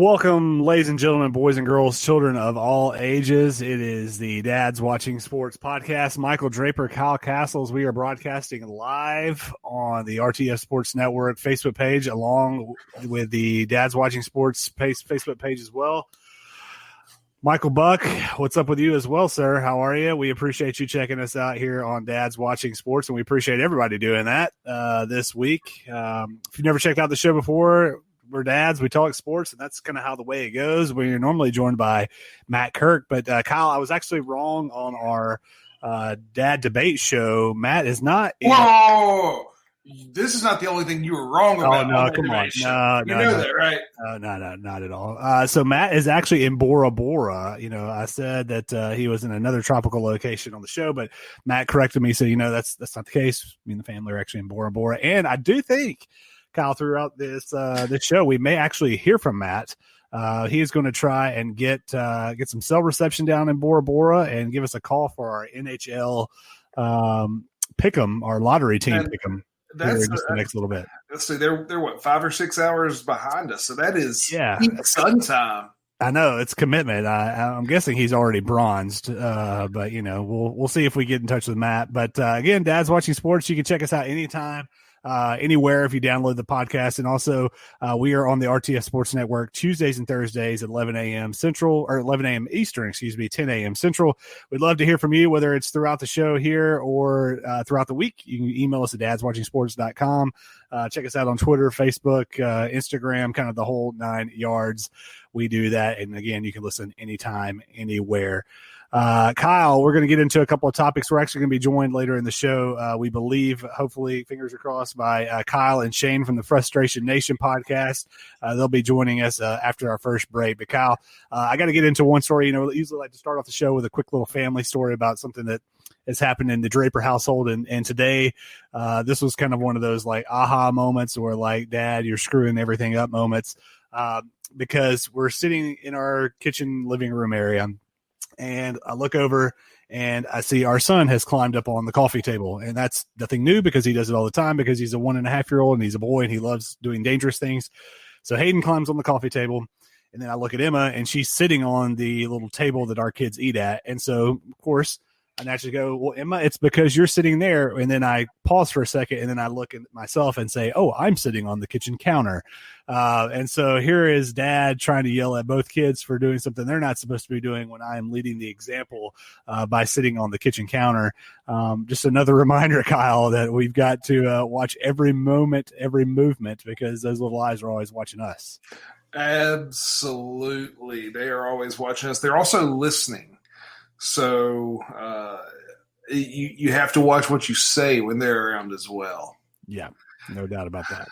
Welcome, ladies and gentlemen, boys and girls, children of all ages. It is the Dads Watching Sports podcast. Michael Draper, Kyle Castles. We are broadcasting live on the RTF Sports Network Facebook page, along with the Dads Watching Sports Facebook page as well. Michael Buck, what's up with you as well, sir? How are you? We appreciate you checking us out here on Dads Watching Sports, and we appreciate everybody doing that this week. If you've never checked out the show before, we're dads. We talk sports, and that's kind of how the way it goes. We're normally joined by Matt Kirk, but Kyle, I was actually wrong on our dad debate show. Matt is not. Whoa! This is not the only thing you were wrong about. Oh no! Come on, no, that, right? No, not at all. So Matt is actually in Bora Bora. You know, I said that he was in another tropical location on the show, but Matt corrected me. So that's not the case. Me and the family are actually in Bora Bora, and I do think, Kyle, throughout this show, we may actually hear from Matt. He is going to try and get some cell reception down in Bora Bora and give us a call for our NHL pick'em, our lottery team pick'em. That's just the next little bit. Let's see, they're what, 5 or 6 hours behind us, so that is sun time. I know it's commitment. I'm guessing he's already bronzed, but we'll see if we get in touch with Matt. But again, Dad's Watching Sports. You can check us out anytime. Anywhere if you download the podcast. And also we are on the RTF Sports Network Tuesdays and Thursdays at 11 a.m. Central, or 11 a.m. Eastern, 10 a.m. Central. We'd love to hear from you, whether it's throughout the show here or throughout the week. You can email us at dadswatchingsports.com. Check us out on Twitter, Facebook, Instagram, kind of the whole 9 yards. We do that. And again, you can listen anytime, anywhere. Kyle, we're going to get into a couple of topics. We're actually going to be joined later in the show. We believe, hopefully, fingers are crossed, by Kyle and Shane from the Frustration Nation podcast. They'll be joining us after our first break. But Kyle, I got to get into one story. I usually like to start off the show with a quick little family story about something that has happened in the Draper household. And today, this was kind of one of those like aha moments, or like, Dad, you're screwing everything up moments, because we're sitting in our kitchen living room area. And I look over and I see our son has climbed up on the coffee table. And that's nothing new, because he does it all the time, because he's a 1.5-year-old and he's a boy and he loves doing dangerous things. So Hayden climbs on the coffee table. And then I look at Emma, and she's sitting on the little table that our kids eat at. And so, of course, I naturally go, well, Emma, it's because you're sitting there. And then I pause for a second, and then I look at myself and say, oh, I'm sitting on the kitchen counter. And so here is Dad trying to yell at both kids for doing something they're not supposed to be doing, when I am leading the example by sitting on the kitchen counter. Just another reminder, Kyle, that we've got to watch every moment, every movement, because those little eyes are always watching us. Absolutely. They are always watching us. They're also listening. So you have to watch what you say when they're around as well. Yeah, no doubt about that.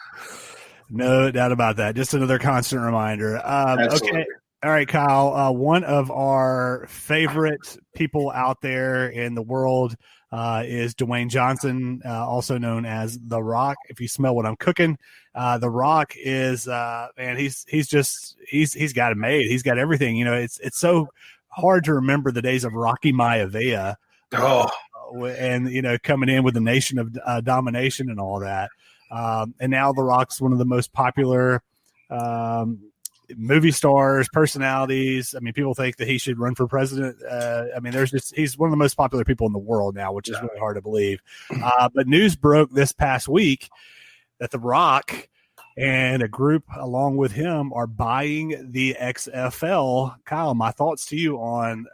No doubt about that. Just another constant reminder. Okay. All right, Kyle. One of our favorite people out there in the world is Dwayne Johnson, also known as The Rock. If you smell what I'm cooking, The Rock is man. He's got it made. He's got everything. It's so hard to remember the days of Rocky Maivia, and coming in with the Nation of Domination and all that. And now The Rock's one of the most popular movie stars, personalities. I mean, people think that he should run for president. He's one of the most popular people in the world now, which is really hard to believe. But news broke this past week that The Rock and a group along with him are buying the XFL. Kyle, my thoughts to you on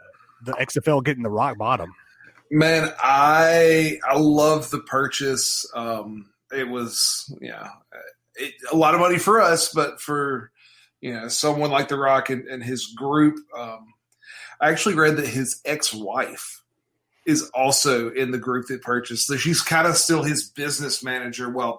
the XFL getting the rock bottom. Man, I love the purchase. It was a lot of money for us, but for someone like The Rock and his group. I actually read that his ex-wife is also in the group that purchased. So she's kind of still his business manager while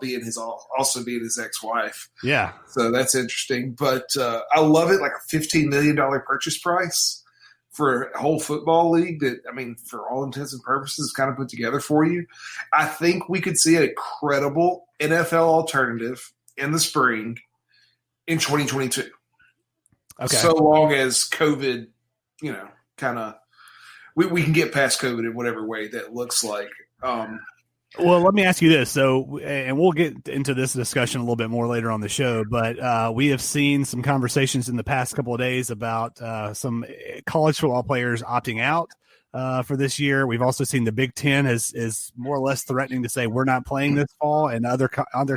also being his ex-wife. Yeah. So that's interesting. But I love it, like a $15 million purchase price for a whole football league that, for all intents and purposes, is kind of put together for you. I think we could see a credible NFL alternative in the spring in 2022. Okay. So long as COVID, kind of, we can get past COVID in whatever way that looks like. Well, let me ask you this. So, and we'll get into this discussion a little bit more later on the show, but we have seen some conversations in the past couple of days about some college football players opting out for this year. We've also seen the Big Ten is more or less threatening to say we're not playing this fall, and other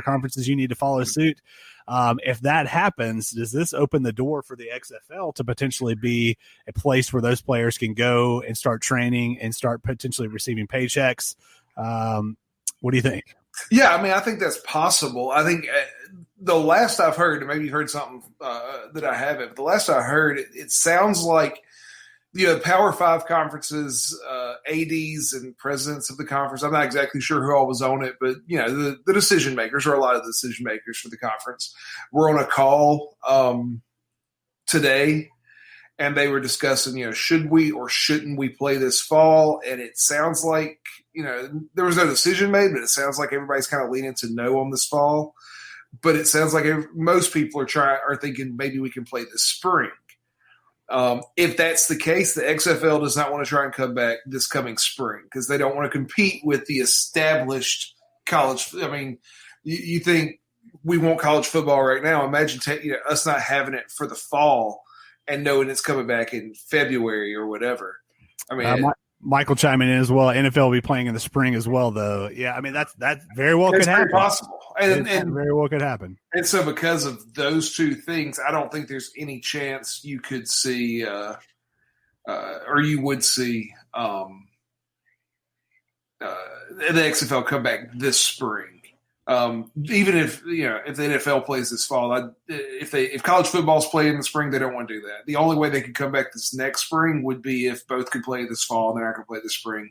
conferences you need to follow suit. If that happens, does this open the door for the XFL to potentially be a place where those players can go and start training and start potentially receiving paychecks? What do you think? Yeah, I mean, I think that's possible. I think the last I've heard, and maybe you've heard something that I haven't, but the last I heard, it sounds like Power 5 conferences, ADs and presidents of the conference. I'm not exactly sure who all was on it, but the decision makers, or a lot of the decision makers for the conference, were on a call today, and they were discussing, should we or shouldn't we play this fall? And it sounds like there was no decision made, but it sounds like everybody's kind of leaning to no on this fall. But it sounds like most people are thinking maybe we can play this spring. If that's the case, the XFL does not want to try and come back this coming spring because they don't want to compete with the established college. I mean, you think we want college football right now. Imagine us not having it for the fall and knowing it's coming back in February or whatever. I mean, Michael chiming in as well. NFL will be playing in the spring as well, though. Yeah, I mean that very well could happen. Possible, and very well could happen. And so, because of those two things, I don't think there's any chance you could see, or you would see, the XFL come back this spring. Even if if the NFL plays this fall, if college football's playing in the spring, they don't want to do that. The only way they could come back this next spring would be if both could play this fall and they're not going to play this spring.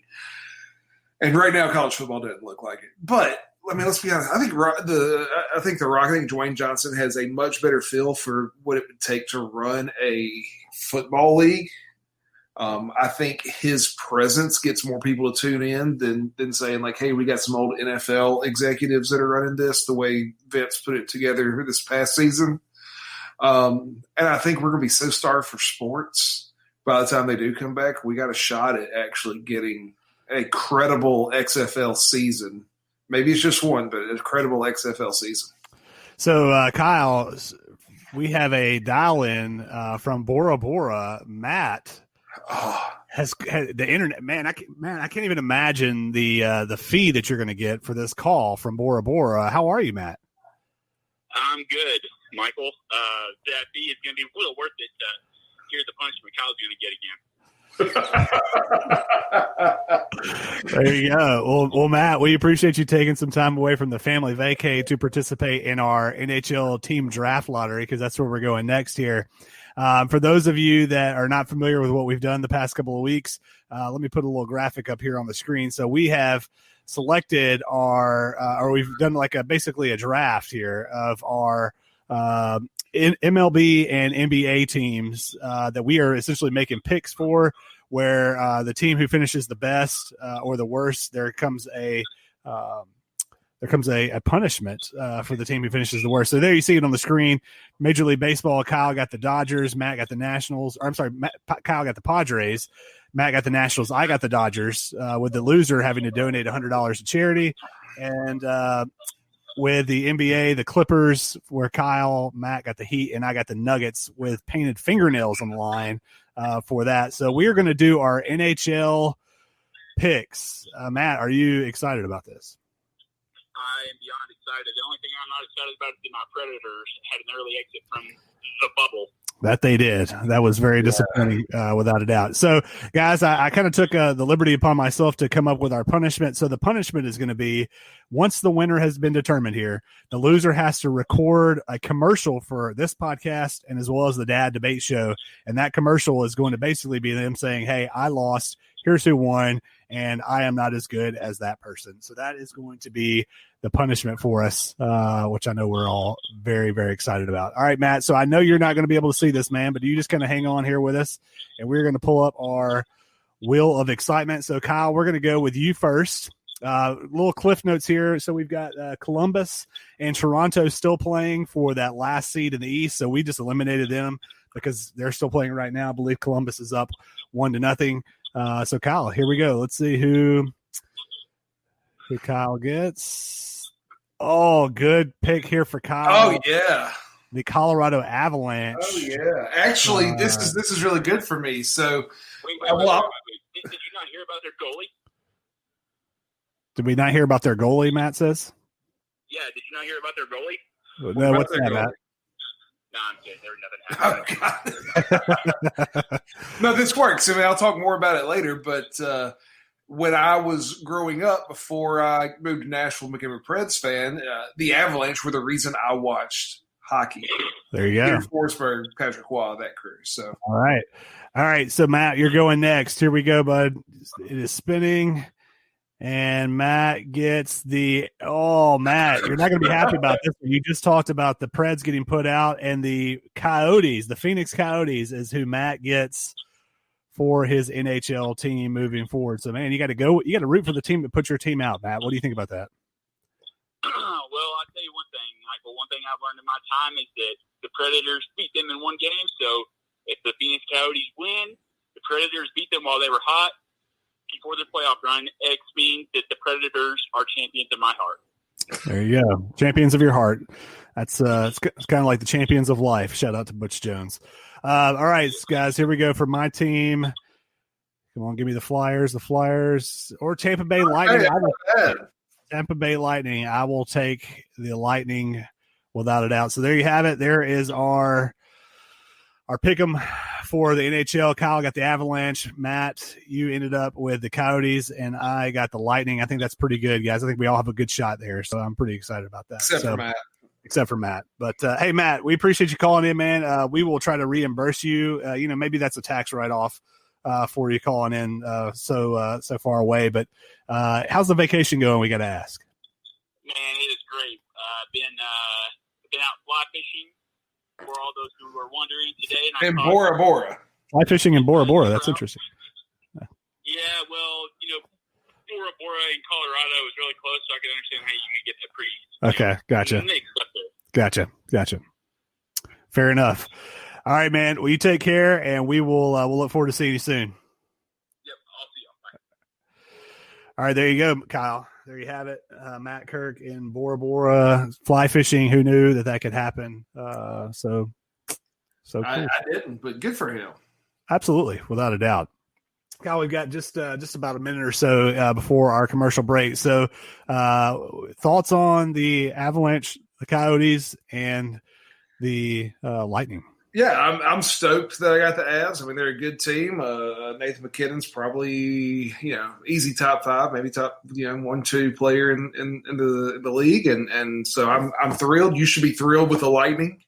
And right now, college football doesn't look like it. But I mean, let's be honest. I think Dwayne Johnson has a much better feel for what it would take to run a football league. I think his presence gets more people to tune in than saying like, hey, we got some old NFL executives that are running this the way Vince put it together this past season. And I think we're going to be so starved for sports by the time they do come back. We got a shot at actually getting a credible XFL season. Maybe it's just one, but a credible XFL season. So, Kyle, we have a dial-in from Bora Bora. Matt has the internet. Man, I can't even imagine the fee that you're going to get for this call from Bora Bora. How are you, Matt? I'm good, Michael. That fee is going to be well worth it to hear the punishment Kyle's going to get again. There you go. Well, Matt, we appreciate you taking some time away from the family vacay to participate in our NHL team draft lottery, because that's where we're going next here. For those of you that are not familiar with what we've done the past couple of weeks, let me put a little graphic up here on the screen. So we have selected or we've done like basically a draft here of our MLB and NBA teams that we are essentially making picks for, where the team who finishes the best or the worst, there comes a punishment for the team who finishes the worst. So there you see it on the screen. Major League Baseball, Kyle got the Dodgers, Matt got the Nationals. Or I'm sorry, Kyle got the Padres, Matt got the Nationals, I got the Dodgers, with the loser having to donate $100 to charity. And with the NBA, the Clippers, where Kyle, Matt got the Heat, and I got the Nuggets with painted fingernails on the line for that. So we are going to do our NHL picks. Matt, are you excited about this? I am beyond excited. The only thing I'm not excited about is that my Predators had an early exit from the bubble. That they did. That was very disappointing, without a doubt. So, guys, I kind of took the liberty upon myself to come up with our punishment. So the punishment is going to be, once the winner has been determined here, the loser has to record a commercial for this podcast and as well as the Dad Debate Show. And that commercial is going to basically be them saying, hey, I lost. Here's who won, and I am not as good as that person. So that is going to be the punishment for us, which I know we're all very, very excited about. All right, Matt, so I know you're not going to be able to see this, man, but you just kind of hang on here with us, and we're going to pull up our wheel of excitement. So, Kyle, we're going to go with you first. Little cliff notes here. So we've got Columbus and Toronto still playing for that last seed in the East, so we just eliminated them because they're still playing right now. I believe Columbus is up 1-0. So, Kyle, here we go. Let's see who who Kyle gets. Oh, good pick here for Kyle. Oh yeah, the Colorado Avalanche. Oh yeah, actually, this is really good for me. So, wait. Did you not hear about their goalie? Did we not hear about their goalie? Matt says. Yeah, did you not hear about their goalie? No, what's that, Matt? No, I'm kidding. There was nothing happening. Oh, God. No, this works. I mean, I'll talk more about it later. But when I was growing up, before I moved to Nashville and became a Preds fan, the Avalanche were the reason I watched hockey. There you go. Peter Forsberg, Patrick Waugh, that crew. So, all right. So Matt, you're going next. Here we go, bud. It is spinning. And Matt gets the – Matt, you're not going to be happy about this. You just talked about the Preds getting put out, and the Coyotes, the Phoenix Coyotes, is who Matt gets for his NHL team moving forward. So, man, you got to root for the team that put your team out, Matt. What do you think about that? Well, I'll tell you one thing, Michael. One thing I've learned in my time is that the Predators beat them in one game. So if the Phoenix Coyotes win, the Predators beat them while they were hot before the playoff run. X means that the Predators are champions of my heart. There you go. Champions of your heart. That's it's kind of like the champions of life. Shout out to Butch Jones. All right, guys, here we go for my team. Come on, give me the Flyers, or Tampa Bay Lightning. Tampa Bay Lightning. I will take the Lightning without a doubt. So there you have it. There is our pick'em for the NHL. Kyle got the Avalanche. Matt, you ended up with the Coyotes, and I got the Lightning. I think that's pretty good, guys. I think we all have a good shot there, so I'm pretty excited about that. Except for Matt. But, hey, Matt, we appreciate you calling in, man. We will try to reimburse you. Maybe that's a tax write-off for you calling in so far away. But how's the vacation going, we got to ask? Man, it is great. Been out fly fishing for all those who were wondering today. And Bora Bora. Fly fishing in Bora Bora. That's interesting. Yeah, well, Bora Bora in Colorado is really close, so I can understand how you could get that pretty. Okay, gotcha. Fair enough. All right, man. Well, you take care, and we will we'll look forward to seeing you soon. Yep, I'll see you. Bye. All right, there you go, Kyle. There you have it. Matt Kirk in Bora Bora fly fishing. Who knew that could happen? So cool. I didn't, but good for him. Absolutely, without a doubt. Kyle, we've got just about a minute or so before our commercial break. So, thoughts on the Avalanche, the Coyotes, and the Lightning? Yeah, I'm stoked that I got the Avs. I mean, they're a good team. Nathan McKinnon's probably easy top 5, maybe top 1-2 player in the league, and so I'm thrilled. You should be thrilled with the Lightning.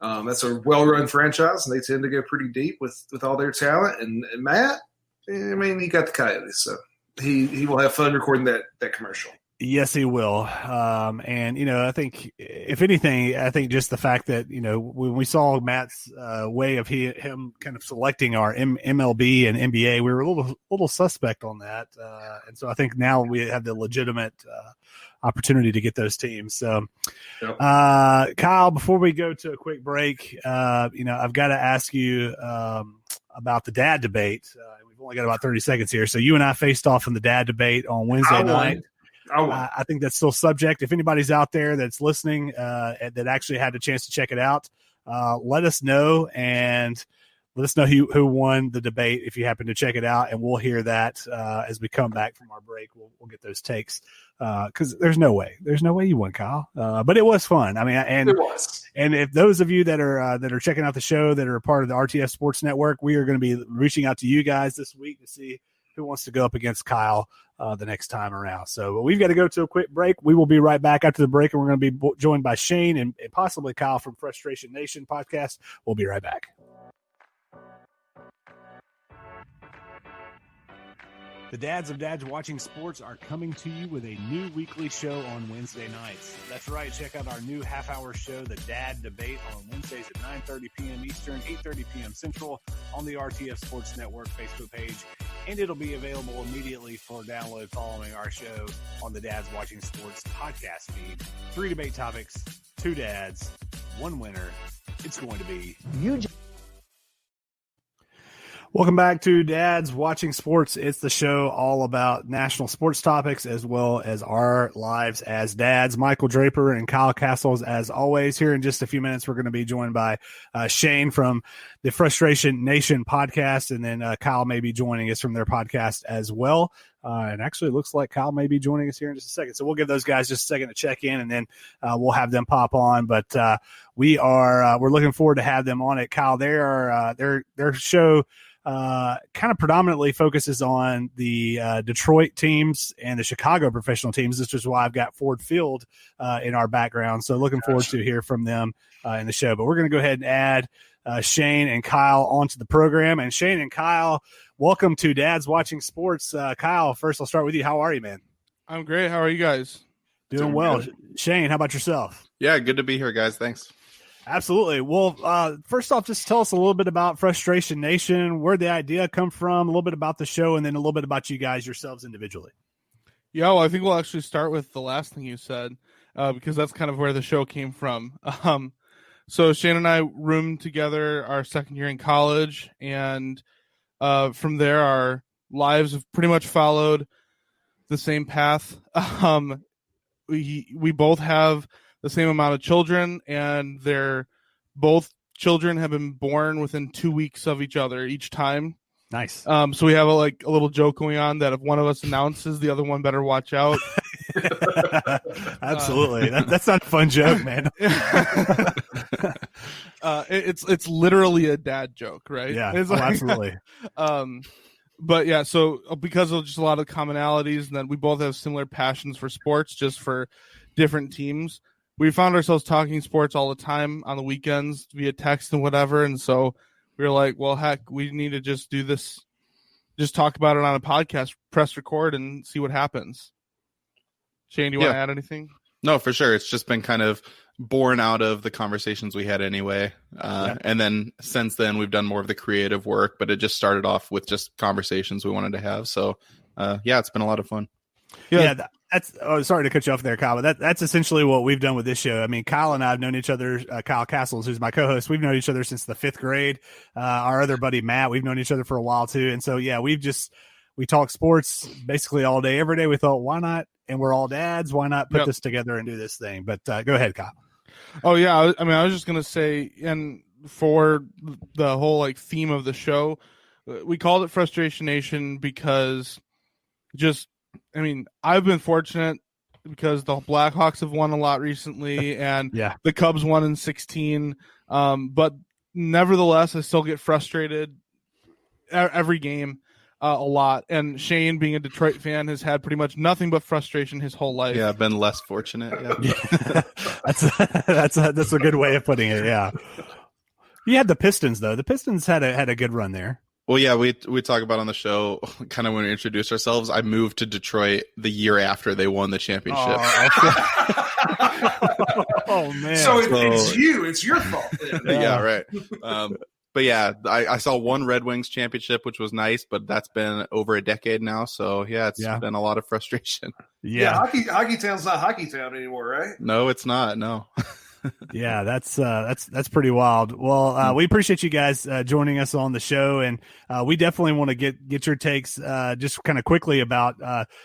That's a well-run franchise, and they tend to go pretty deep with all their talent. And Matt, I mean, he got the Coyotes, so he will have fun recording that commercial. Yes, he will. And, I think if anything, just the fact that, when we saw Matt's way of him kind of selecting our MLB and NBA, we were a little suspect on that. And so I think now we have the legitimate opportunity to get those teams. So, yep. Kyle, before we go to a quick break, I've got to ask you about the dad debate. We've only got about 30 seconds here. So you and I faced off in the dad debate on Wednesday night. I think that's still subject. If anybody's out there that's listening that actually had a chance to check it out, let us know, and let us know who won the debate if you happen to check it out, and we'll hear that as we come back from our break. We'll get those takes because there's no way you won, Kyle. But it was fun. I mean, and it was. And if those of you that are checking out the show that are a part of the RTF Sports Network, we are going to be reaching out to you guys this week to see who wants to go up against Kyle the next time around. So we've got to go to a quick break. We will be right back after the break, and we're going to be joined by Shane and possibly Kyle from Frustration Nation podcast. We'll be right back. The Dads of Dads Watching Sports are coming to you with a new weekly show on Wednesday nights. That's right. Check out our new half-hour show, The Dad Debate, on Wednesdays at 9:30 p.m. Eastern, 8:30 p.m. Central on the RTF Sports Network Facebook page. And it'll be available immediately for download following our show on the Dads Watching Sports podcast feed. 3 debate topics, 2 dads, 1 winner. It's going to be you. Welcome back to Dad's Watching Sports. It's the show all about national sports topics as well as our lives as dads. Michael Draper and Kyle Castles, as always. Here in just a few minutes, we're going to be joined by Shane from the Frustration Nation podcast, and then Kyle may be joining us from their podcast as well. And actually, it looks like Kyle may be joining us here in just a second. So we'll give those guys just a second to check in, and then we'll have them pop on. But we're looking forward to have them on it. Kyle, their show kind of predominantly focuses on the Detroit teams and the Chicago professional teams. This is why I've got Ford Field in our background. So looking forward to hear from them in the show. But we're going to go ahead and add Shane and Kyle onto the program. And Shane and Kyle, welcome to Dad's Watching Sports. Kyle, first I'll start with you. How are you, man? I'm great. How are you guys? Doing well. Good. Shane, how about yourself? Yeah, good to be here, guys. Thanks. Absolutely. Well, first off, just tell us a little bit about Frustration Nation, where the idea come from, a little bit about the show, and then a little bit about you guys yourselves individually. Yeah, well, I think we'll actually start with the last thing you said, because that's kind of where the show came from. So Shane and I roomed together our second year in college, and from there, our lives have pretty much followed the same path. We both have the same amount of children, and both children have been born within 2 weeks of each other each time. Nice. So we have a little joke going on that if one of us announces, the other one better watch out. Absolutely. That's not a fun joke, man. It's literally a dad joke, right? Yeah, it's absolutely. But yeah, so because of just a lot of commonalities, and then we both have similar passions for sports, just for different teams. We found ourselves talking sports all the time on the weekends via text and whatever. And so we were like, well, heck, we need to just do this, just talk about it on a podcast, press record, and see what happens. Shane, do you want to add anything? No, for sure. It's just been kind of born out of the conversations we had anyway. And then since then, we've done more of the creative work, but it just started off with just conversations we wanted to have. So, it's been a lot of fun. Yeah, sorry to cut you off there, Kyle, but that's essentially what we've done with this show. I mean, Kyle and I have known each other, Kyle Castles, who's my co-host, we've known each other since the 5th grade. Our other buddy, Matt, we've known each other for a while too. And so, yeah, we talk sports basically all day, every day. We thought, why not? And we're all dads. Why not put this together and do this thing? But go ahead, Kyle. Oh, yeah. I mean, I was just going to say, and for the whole theme of the show, we called it Frustration Nation because I've been fortunate because the Blackhawks have won a lot recently, and the Cubs won in 2016. But nevertheless, I still get frustrated every game a lot. And Shane, being a Detroit fan, has had pretty much nothing but frustration his whole life. Yeah, I've been less fortunate. Yeah. That's a good way of putting it. Yeah. You had the Pistons though. The Pistons had a good run there. Well, yeah, we talk about on the show, kind of when we introduce ourselves, I moved to Detroit the year after they won the championship. Oh man. So it's your fault then. Yeah, right. But yeah, I saw one Red Wings championship, which was nice, but that's been over a decade now. So yeah, it's been a lot of frustration. Yeah, Hockey Town's not Hockey Town anymore, right? No, it's not. No. Yeah, that's pretty wild. Well, we appreciate you guys joining us on the show, and we definitely want to get your takes just kind of quickly about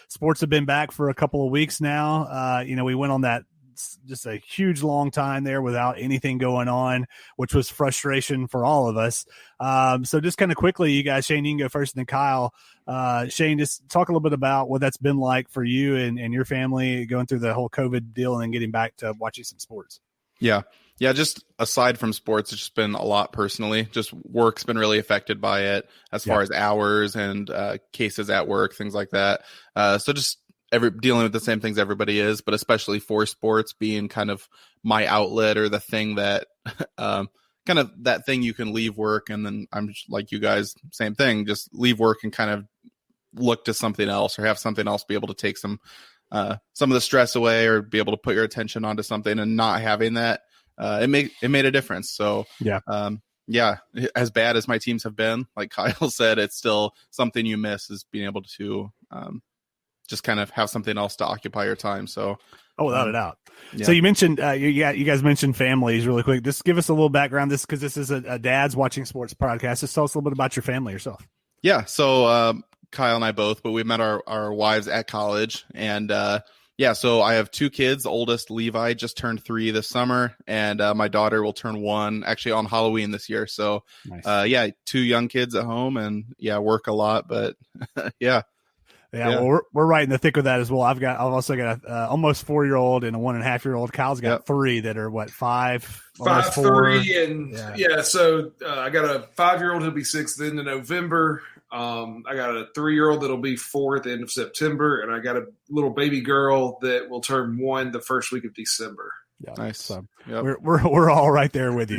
sports have been back for a couple of weeks now. We went on that just a huge long time there without anything going on, which was frustration for all of us. So just kind of quickly, you guys, Shane, you can go first, and then Kyle. Shane, just talk a little bit about what that's been like for you and your family going through the whole COVID deal and then getting back to watching some sports. Yeah. Just aside from sports, it's just been a lot personally. Just work's been really affected by it as far as hours and cases at work, things like that. So just dealing with the same things everybody is, but especially for sports being kind of my outlet or the thing that kind of that thing you can leave work. And then I'm just like you guys, same thing, just leave work and kind of look to something else or have something else be able to take some of the stress away or be able to put your attention onto something, and not having that, it made a difference. So as bad as my teams have been, like Kyle said, it's still something you miss is being able to just kind of have something else to occupy your time. So Oh, without a doubt. Yeah. So you mentioned, you guys mentioned families really quick. Just give us a little background. Because this is a dad's watching sports podcast. Just tell us a little bit about your family yourself. Yeah. So Kyle and I both, but we met our wives at college. And so I have 2 kids. The oldest, Levi, just turned 3 this summer. And my daughter will turn 1 actually on Halloween this year. So nice. 2 young kids at home and work a lot. But yeah. Yeah, well, we're right in the thick of that as well. I've also got a almost 4-year-old and a 1.5-year-old. Kyle's got 3 that are 5, 3, and So I got a 5-year-old who'll be 6th the end of November. I got a 3-year-old that'll be 4 at the end of September, and I got a little baby girl that will turn 1 the first week of December. Yeah, nice. So we're all right there with you,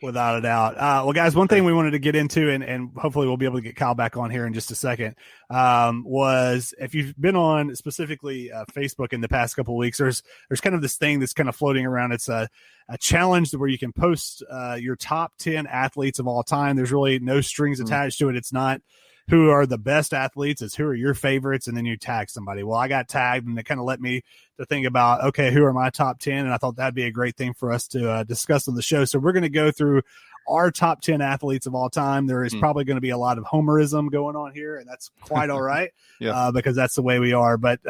without a doubt. Well, guys, one thing we wanted to get into, and hopefully we'll be able to get Kyle back on here in just a second, was if you've been on specifically Facebook in the past couple of weeks, there's kind of this thing that's kind of floating around. It's a challenge where you can post your top 10 athletes of all time. There's really no strings attached to it. It's not who are the best athletes, it's who are your favorites, and then you tag somebody. Well, I got tagged, and it kind of led me to think about, okay, who are my top 10? And I thought that'd be a great thing for us to discuss on the show. So we're going to go through our top 10 athletes of all time. There is probably going to be a lot of homerism going on here, and that's quite all right because that's the way we are. But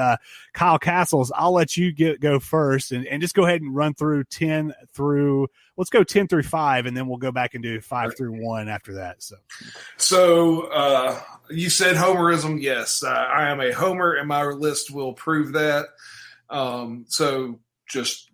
Kyle Castles, I'll let you go first and just go ahead and run through 10 through – let's go 10 through 5, and then we'll go back and do 5 through 1 after that. So you said homerism. Yes, I am a homer, and my list will prove that. So just,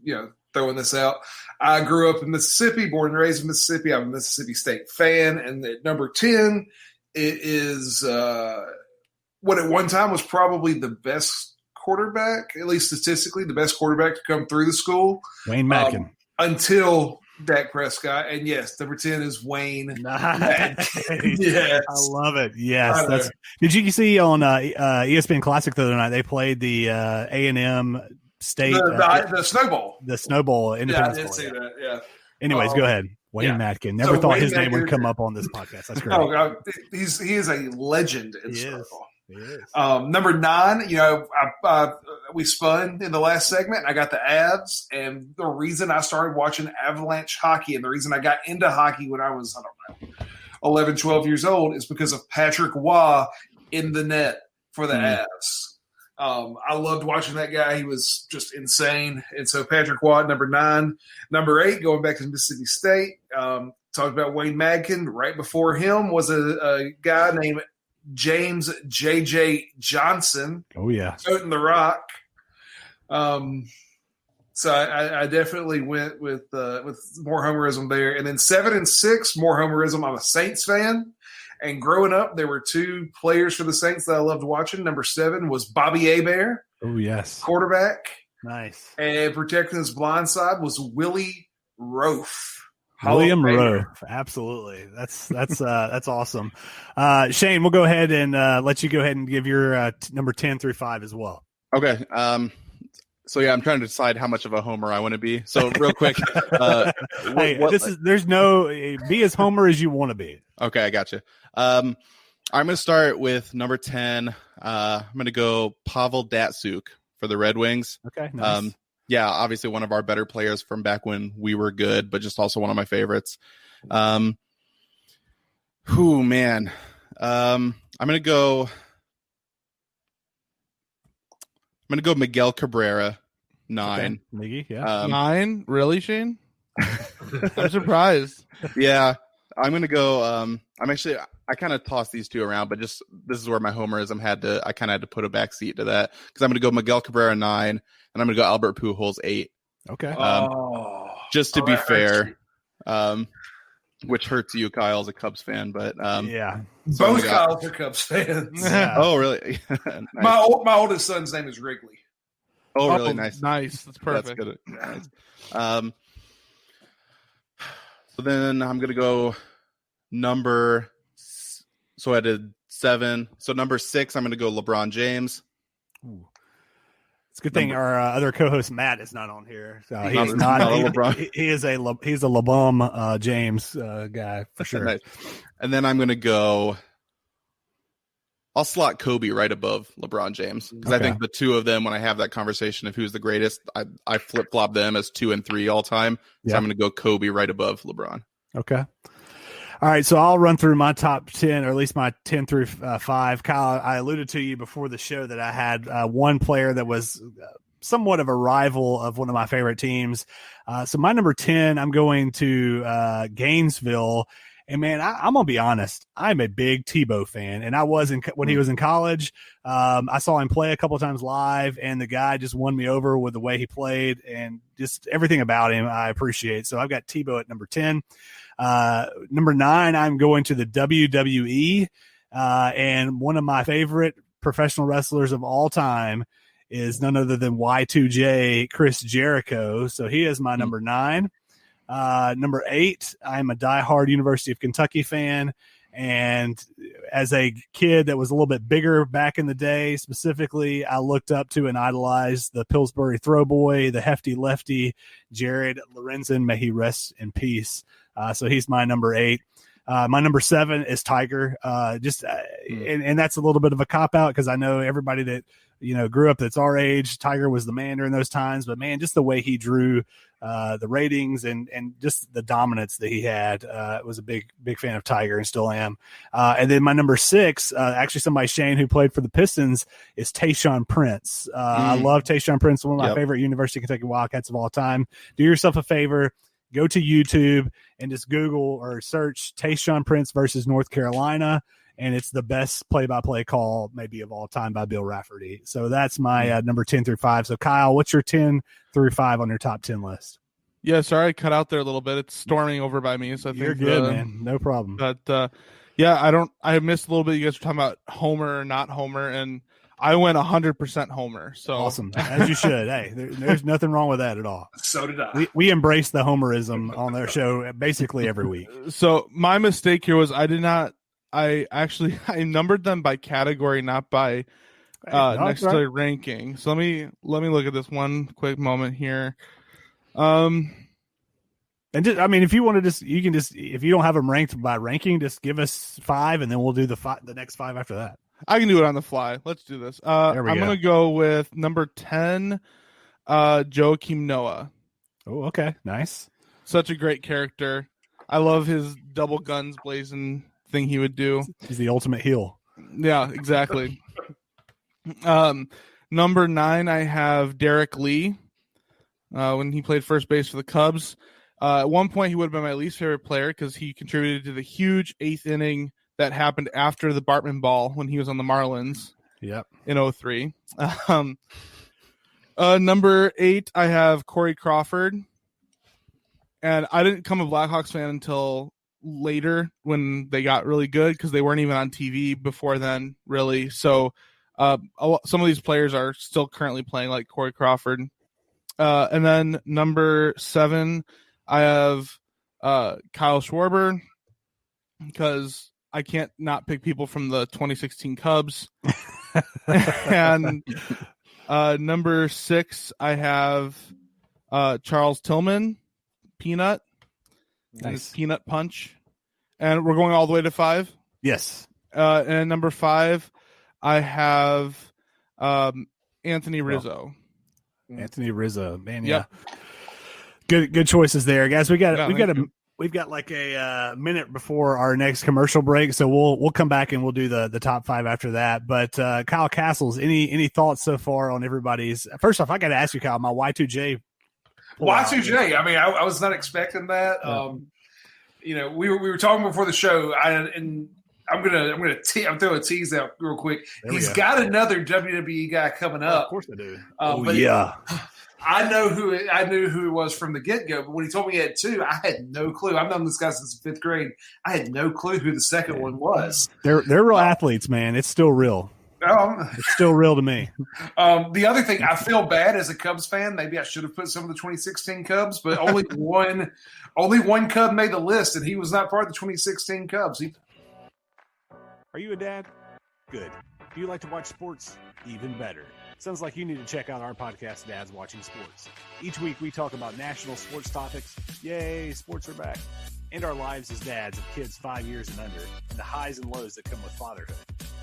throwing this out. I grew up in Mississippi, born and raised in Mississippi. I'm a Mississippi State fan. And at number 10, it is what at one time was probably the best quarterback, at least statistically, the best quarterback to come through the school. Wayne Madkin. Until Dak Prescott. And yes, number 10 is Wayne. Nice. Yes. I love it. Yes. Did you see on ESPN Classic the other night, they played the A&M State the Snowball. The Snowball Independence Bowl. I did see that. Yeah. Anyways, go ahead. Wayne Madkin. Never thought his name would come up on this podcast. That's great. Oh God, he is a legend in Snowball. He is. Number 9, we spun in the last segment, and I got the Avs. And the reason I started watching Avalanche hockey and the reason I got into hockey when I was, 11, 12 years old is because of Patrick Waugh in the net for the Avs. I loved watching that guy. He was just insane. And so Patrick Waugh, number 9. Number 8, going back to Mississippi State, talked about Wayne Madkin. Right before him was a guy named James J.J. Johnson. Oh, yeah. Toting the Rock. So I definitely went with more homerism there. And then 7 and 6, more homerism. I'm a Saints fan. And growing up, there were 2 players for the Saints that I loved watching. Number 7 was Bobby Hebert. Oh, yes. Quarterback. Nice. And protecting his blind side was Willie Roaf. William Rowe. Absolutely. That's awesome. Shane, we'll go ahead and let you go ahead and give your number 10 through 5 as well. Okay. So I'm trying to decide how much of a homer I want to be. So real quick, there's no be as homer as you want to be. Okay, I got you. I'm going to start with number 10. I'm going to go Pavel Datsyuk for the Red Wings. Okay, nice. Obviously one of our better players from back when we were good, but just also one of my favorites. Man. I'm going to go Miguel Cabrera, 9. Okay. Miggy, yeah. 9? Really, Shane? I'm surprised. Yeah. I'm going to go I kind of tossed these 2 around, but just this is where my homerism I kind of had to put a back seat to that because I'm going to go Miguel Cabrera 9 and I'm going to go Albert Pujols 8. Okay. Just to be fair, which hurts you, Kyle, as a Cubs fan, but so both Kyles are Cubs fans. Yeah. Oh, really? Nice. My oldest son's name is Wrigley. Oh, really? Nice. That's perfect. That's good. Nice. So then I'm gonna go So I did 7. So number 6, I'm gonna go LeBron James. Ooh. It's a good thing our other co-host Matt is not on here. So he's not LeBron. He's a LeBron James guy for sure. Nice. And then I'm going to go I'll slot Kobe right above LeBron James because I think the two of them, when I have that conversation of who's the greatest, I flip flop them as 2 and 3 all time. So I'm going to go Kobe right above LeBron. Okay. All right, so I'll run through my top 10, or at least my 10 through 5. Kyle, I alluded to you before the show that I had one player that was somewhat of a rival of one of my favorite teams. So my number 10, I'm going to Gainesville. And, man, I'm going to be honest. I'm a big Tebow fan, and I was when he was in college. I saw him play a couple of times live, and the guy just won me over with the way he played and just everything about him I appreciate. So I've got Tebow at number 10. Number 9, I'm going to the WWE, and one of my favorite professional wrestlers of all time is none other than Y2J, Chris Jericho. So he is my number 9. Number 8, I'm a diehard University of Kentucky fan. And as a kid that was a little bit bigger back in the day, specifically, I looked up to and idolized the Pillsbury throwboy, the hefty lefty, Jared Lorenzen. May he rest in peace. So he's my number 8. My number 7 is Tiger. And that's a little bit of a cop out because I know everybody that, grew up that's our age, Tiger was the man during those times. But, man, just the way he drew the ratings and just the dominance that he had, was a big fan of Tiger and still am. And then my number 6, actually somebody, Shane, who played for the Pistons, is Tayshaun Prince. I love Tayshaun Prince, one of my favorite University of Kentucky Wildcats of all time. Do yourself a favor. Go to YouTube and just Google or search Tayshaun Prince versus North Carolina, and it's the best play-by-play call maybe of all time by Bill Rafferty. So that's my number 10 through 5. So, Kyle, what's your 10 through 5 on your top 10 list? Yeah, sorry I cut out there a little bit. It's storming over by me, so I think you're good, man. No problem. But I missed a little bit. You guys were talking about Homer or not Homer, and I went 100% Homer. So awesome, as you should. Hey, there's nothing wrong with that at all. So did I. We embrace the Homerism on their show basically every week. So my mistake here was I numbered them by category, not by necessarily ranking. So let me look at this one quick moment here. And just, if you want to you can if you don't have them ranked by ranking, just give us 5, and then we'll do the next 5 after that. I can do it on the fly. Let's do this. I'm going to go with number 10, Joakim Noah. Oh, okay. Nice. Such a great character. I love his double guns blazing thing he would do. He's the ultimate heel. Yeah, exactly. Number 9, I have Derek Lee. When he played first base for the Cubs. At one point, he would have been my least favorite player because he contributed to the huge 8th inning that happened after the Bartman ball when he was on the Marlins. Yep. In 2003. Number 8, I have Corey Crawford. And I didn't become a Blackhawks fan until later when they got really good because they weren't even on TV before then, really. So some of these players are still currently playing, like Corey Crawford. And then number 7, I have Kyle Schwarber because I can't not pick people from the 2016 Cubs. And number 6, I have Charles Tillman, Peanut. Nice. Peanut Punch. And we're going all the way to 5? Yes. And number 5, I have Anthony Rizzo. Anthony Rizzo, man, yeah. Good choices there, guys. We've got like a minute before our next commercial break, so we'll come back and we'll do the top 5 after that. But Kyle Castles, any thoughts so far on everybody's? First off, I got to ask you, Kyle, my Y2J. Y2J. I was not expecting that. Yeah. We were talking before the show, I'm throwing a tease out real quick. He's got another WWE guy coming up. Of course I do. Yeah. I knew who he was from the get-go, but when he told me he had 2, I had no clue. I've known this guy since 5th grade. I had no clue who the second one was. They're real athletes, man. It's still real. It's still real to me. The other thing, I feel bad as a Cubs fan. Maybe I should have put some of the 2016 Cubs, but only one Cub made the list, and he was not part of the 2016 Cubs. Are you a dad? Good. Do you like to watch sports? Even better. Sounds like you need to check out our podcast, Dads Watching Sports. Each week we talk about national sports topics. Yay, sports are back. And our lives as dads of kids 5 years and under, and the highs and lows that come with fatherhood.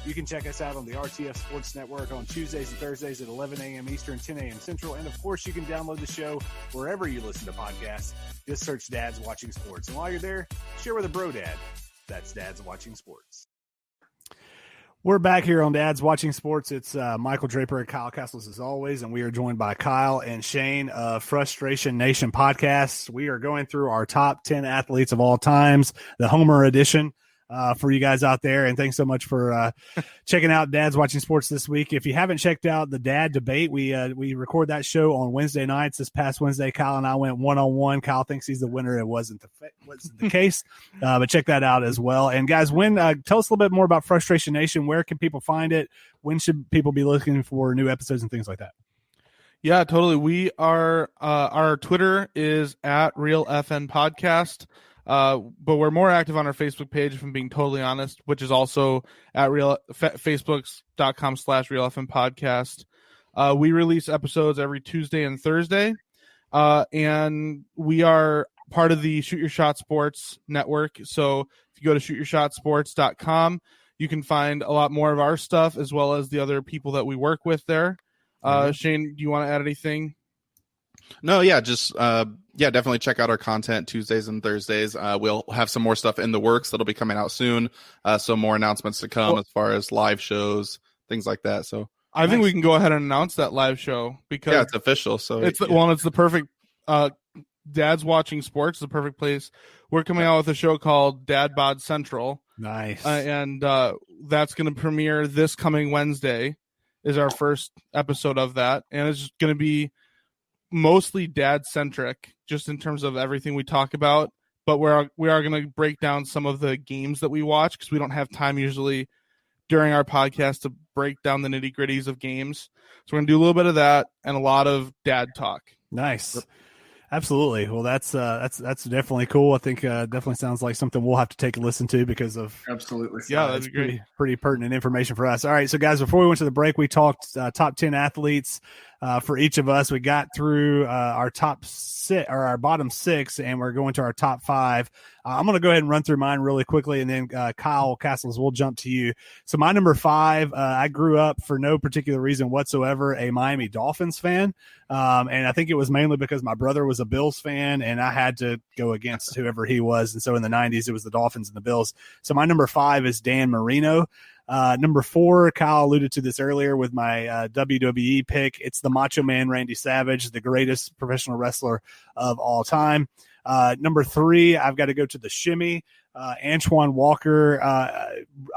You can check us out on the RTF Sports Network on Tuesdays and Thursdays at 11 a.m. Eastern, 10 a.m. Central. And, of course, you can download the show wherever you listen to podcasts. Just search Dad's Watching Sports. And while you're there, share with a bro dad. That's Dad's Watching Sports. We're back here on Dad's Watching Sports. It's Michael Draper and Kyle Castles as always, and we are joined by Kyle and Shane of Frustration Nation Podcasts. We are going through our top 10 athletes of all times, the Homer edition. For you guys out there, and thanks so much for checking out Dad's Watching Sports this week. If you haven't checked out the Dad Debate, we record that show on Wednesday nights. This past Wednesday, Kyle and I went one-on-one. Kyle thinks he's the winner. It wasn't the case, but check that out as well. And guys, tell us a little bit more about Frustration Nation. Where can people find it? When should people be looking for new episodes and things like that? Yeah, totally. We are our Twitter is at RealFN Podcast. But we're more active on our Facebook page, if I'm being totally honest, which is also at facebooks.com/RealFM Podcast. We release episodes every Tuesday and Thursday. And we are part of the Shoot Your Shot Sports network. So if you go to shootyourshotsports.com, you can find a lot more of our stuff as well as the other people that we work with there. Shane, do you want to add anything? No, yeah, just definitely check out our content Tuesdays and Thursdays. We'll have some more stuff in the works that'll be coming out soon. So more announcements to come as far as live shows, things like that. So I think we can go ahead and announce that live show because it's official. So it's the perfect Dad's Watching Sports is the perfect place. We're coming out with a show called Dad Bod Central. Nice. And that's going to premiere this coming Wednesday is our first episode of that. And it's going to be mostly dad centric, just in terms of everything we talk about. But we are going to break down some of the games that we watch because we don't have time usually during our podcast to break down the nitty gritties of games. So we're going to do a little bit of that and a lot of dad talk. Nice. Absolutely. Well, that's definitely cool. I think definitely sounds like something we'll have to take a listen to because of absolutely. Yeah, that'd be great. Pretty pertinent information for us. All right, so guys, before we went to the break, we talked top 10 athletes for each of us. We got through our top six or our bottom six, and we're going to our top five. I'm going to go ahead and run through mine really quickly, and then Kyle Castles, we'll jump to you. So my number five, I grew up for no particular reason whatsoever a Miami Dolphins fan, and I think it was mainly because my brother was a Bills fan, and I had to go against whoever he was. And so in the 90s, it was the Dolphins and the Bills. So my number five is Dan Marino. Number four, Kyle alluded to this earlier with my WWE pick. It's the Macho Man Randy Savage, the greatest professional wrestler of all time. Number three, I've got to go to the Shimmy. Antoine Walker,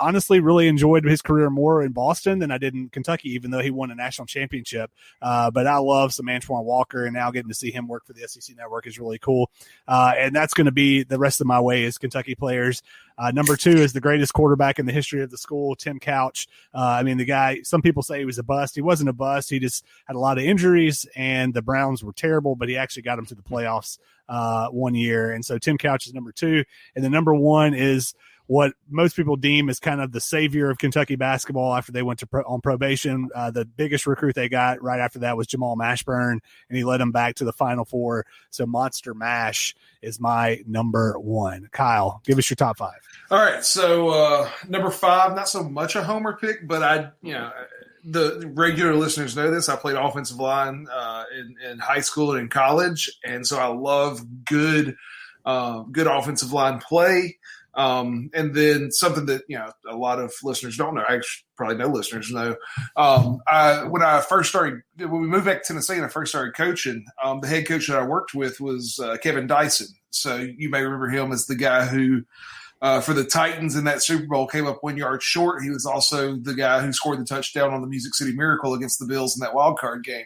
honestly, really enjoyed his career more in Boston than I did in Kentucky, even though he won a national championship. But I love some Antoine Walker, and now getting to see him work for the SEC Network is really cool. And that's going to be the rest of my way is Kentucky players. Number two is the greatest quarterback in the history of the school, Tim Couch. I mean, the guy, some people say he was a bust. He wasn't a bust. He just had a lot of injuries, and the Browns were terrible, but he actually got them to the playoffs 1 year. And so Tim Couch is number two. And the number one is what most people deem as kind of the savior of Kentucky basketball after they went on probation. The biggest recruit they got right after that was Jamal Mashburn, and he led them back to the Final Four. So Monster Mash is my number one. Kyle, give us your top five. All right. So number five, not so much a homer pick, but the regular listeners know this. I played offensive line in high school and in college, and so I love good offensive line play. And then something that a lot of listeners don't know, actually probably no listeners know. When we moved back to Tennessee and I first started coaching, the head coach that I worked with was Kevin Dyson. So you may remember him as the guy who. For the Titans in that Super Bowl came up 1 yard short. He was also the guy who scored the touchdown on the Music City Miracle against the Bills in that wild card game.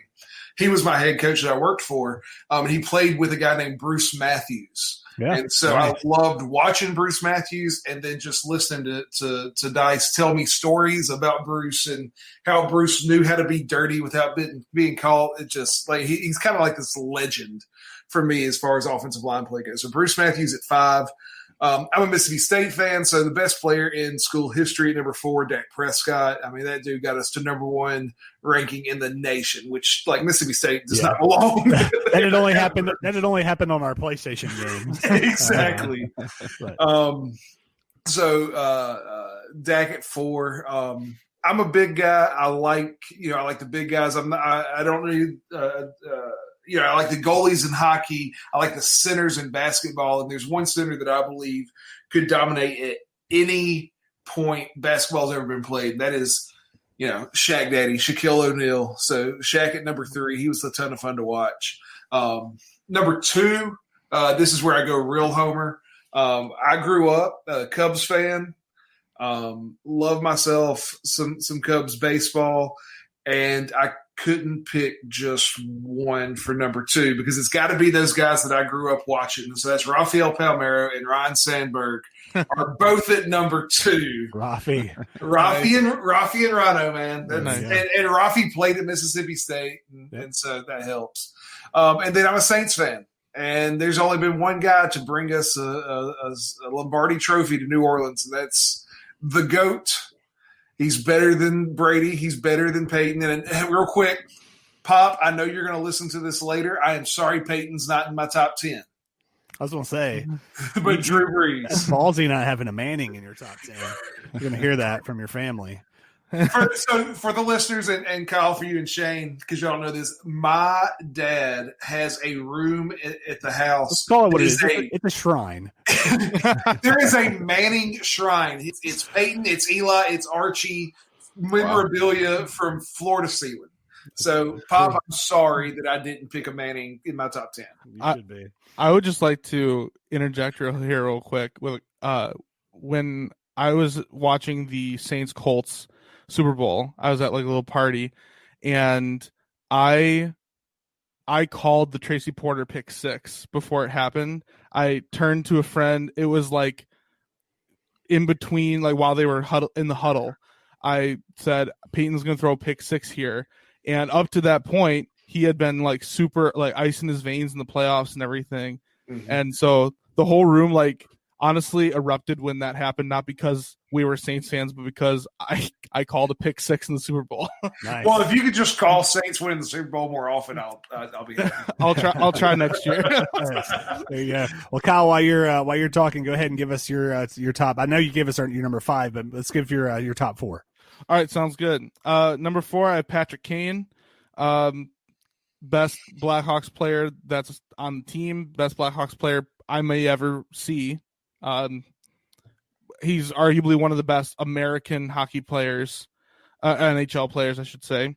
He was my head coach that I worked for. And he played with a guy named Bruce Matthews. Yeah, and so right. I loved watching Bruce Matthews and then just listening to Dice tell me stories about Bruce and how Bruce knew how to be dirty without being called. It just like he's kind of like this legend for me as far as offensive line play goes. So Bruce Matthews at five. I'm a Mississippi State fan, so the best player in school history at number four, Dak Prescott. I mean, that dude got us to number one ranking in the nation, which, like, Mississippi State does not belong. That had only happened on our PlayStation games. Exactly. Right. So Dak at 4. I'm a big guy. I like the big guys. I don't need I like the goalies in hockey. I like the centers in basketball. And there's one center that I believe could dominate at any point basketball's ever been played. That is, Shaq Daddy, Shaquille O'Neal. So Shaq at number 3, he was a ton of fun to watch. Number 2, this is where I go real homer. I grew up a Cubs fan. Love myself some Cubs baseball, and I couldn't pick just one for number 2 because it's got to be those guys that I grew up watching. So that's Rafael Palmeiro and Ryan Sandberg are both at number 2. Rafi and Rano, man. Nice. And Rafi played at Mississippi State, and so that helps. And then I'm a Saints fan. And there's only been one guy to bring us a Lombardi trophy to New Orleans, and that's the GOAT. He's better than Brady. He's better than Peyton. And real quick, Pop, I know you're going to listen to this later. I am sorry Peyton's not in my top 10. I was going to say. But Drew Brees. That's ballsy not having a Manning in your top 10. You're going to hear that from your family. For the listeners, and Kyle, for you and Shane, because y'all know this, my dad has a room at the house. Let's call it what it is. It's a shrine. There is a Manning shrine. It's Peyton, it's Eli, it's Archie, memorabilia from floor to ceiling. So, Pop, I'm sorry that I didn't pick a Manning in my top 10. You should be. I would just like to interject here real quick. When I was watching the Saints-Colts Super Bowl, I was at like a little party, and I called the Tracy Porter pick 6 before it happened. I turned to a friend. It was like in between, like while they were in the huddle. I said, Peyton's going to throw pick 6 here. And up to that point, he had been like super like ice in his veins in the playoffs and everything. Mm-hmm. And so the whole room like honestly erupted when that happened, not because we were Saints fans, but because I called a pick 6 in the Super Bowl. Nice. Well, if you could just call Saints winning the Super Bowl more often, I'll be happy. I'll try next year. There you go. Well, Kyle, while you're talking, go ahead and give us your top. I know you gave us your number 5, but let's give your top 4. All right, sounds good. Number 4, I have Patrick Kane, best Blackhawks player that's on the team, best Blackhawks player I may ever see. He's arguably one of the best American hockey players, NHL players, I should say.